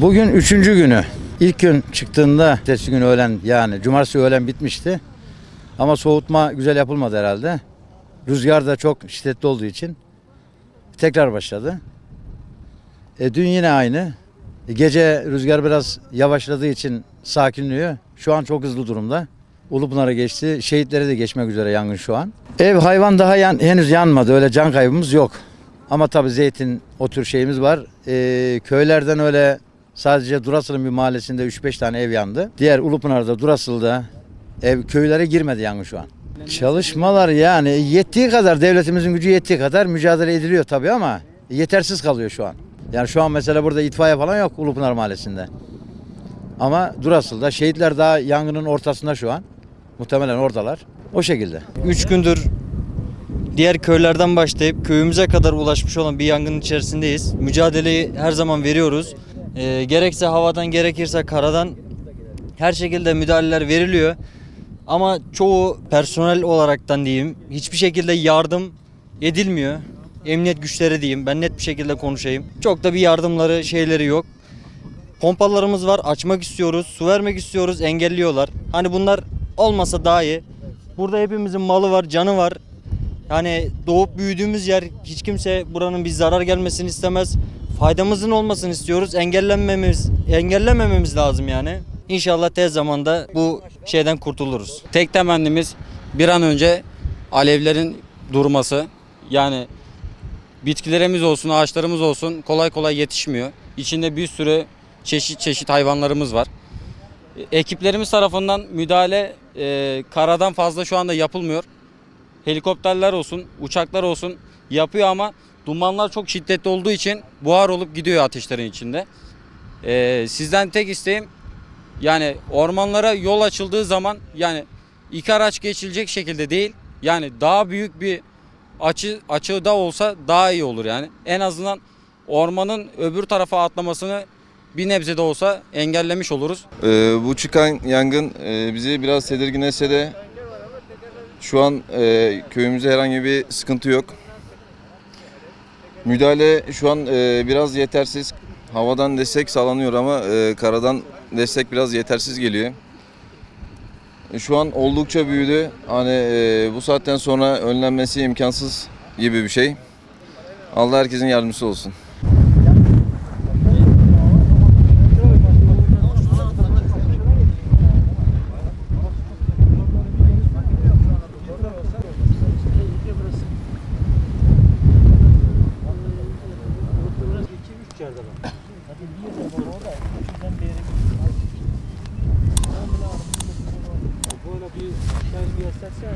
Bugün 3. günü. İlk gün çıktığında ertesi gün öğlen, yani cumartesi öğlen bitmişti. Ama soğutma güzel yapılmadı herhalde. Rüzgar da çok şiddetli olduğu için tekrar başladı. Dün yine aynı. Gece rüzgar biraz yavaşladığı için sakinliyor. Şu an çok hızlı durumda. Ulupınar'a geçti. Şehitlere de geçmek üzere yangın şu an. Ev, hayvan daha henüz yanmadı. Öyle can kaybımız yok. Ama tabii zeytin, o tür şeyimiz var. Köylerden öyle sadece Durasıl'ın bir mahallesinde 3-5 tane ev yandı. Diğer Ulupınar'da, Durasıl'da köylere girmedi yangın şu an. Çalışmalar yani yettiği kadar, devletimizin gücü yettiği kadar mücadele ediliyor tabii ama yetersiz kalıyor şu an. Yani şu an mesela burada itfaiye falan yok Ulupınar Mahallesi'nde. Ama Durasıl'da, şehitler daha yangının ortasında şu an. Muhtemelen oradalar. O şekilde. 3 gündür diğer köylerden başlayıp köyümüze kadar ulaşmış olan bir yangının içerisindeyiz. Mücadeleyi her zaman veriyoruz. Gerekse havadan, gerekirse karadan her şekilde müdahaleler veriliyor. Ama çoğu personel olaraktan diyeyim hiçbir şekilde yardım edilmiyor. Emniyet güçleri diyeyim, ben net bir şekilde konuşayım. Çok da bir yardımları, şeyleri yok. Pompalarımız var, açmak istiyoruz, su vermek istiyoruz, engelliyorlar. Hani bunlar olmasa daha iyi. Burada hepimizin malı var, canı var. Yani doğup büyüdüğümüz yer, hiç kimse buranın bir zarar gelmesini istemez. Faydamızın olmasını istiyoruz. Engellemememiz lazım yani. İnşallah tez zamanda bu şeyden kurtuluruz. Tek temennimiz bir an önce alevlerin durması. Yani bitkilerimiz olsun, ağaçlarımız olsun kolay kolay yetişmiyor. İçinde bir sürü çeşit hayvanlarımız var. Ekiplerimiz tarafından müdahale karadan fazla şu anda yapılmıyor. Helikopterler olsun, uçaklar olsun yapıyor ama dumanlar çok şiddetli olduğu için buhar olup gidiyor ateşlerin içinde. Sizden tek isteğim, yani ormanlara yol açıldığı zaman yani iki araç geçilecek şekilde değil, yani daha büyük bir açıda olsa daha iyi olur yani. En azından ormanın öbür tarafa atlamasını bir nebze de olsa engellemiş oluruz. Bu çıkan yangın bizi biraz tedirgin etse de şu an köyümüzde herhangi bir sıkıntı yok. Müdahale şu an biraz yetersiz. Havadan destek sağlanıyor ama karadan destek biraz yetersiz geliyor. Şu an oldukça büyüdü. Hani bu saatten sonra önlenmesi imkansız gibi bir şey. Allah herkesin yardımcısı olsun. Böyle bir gösterse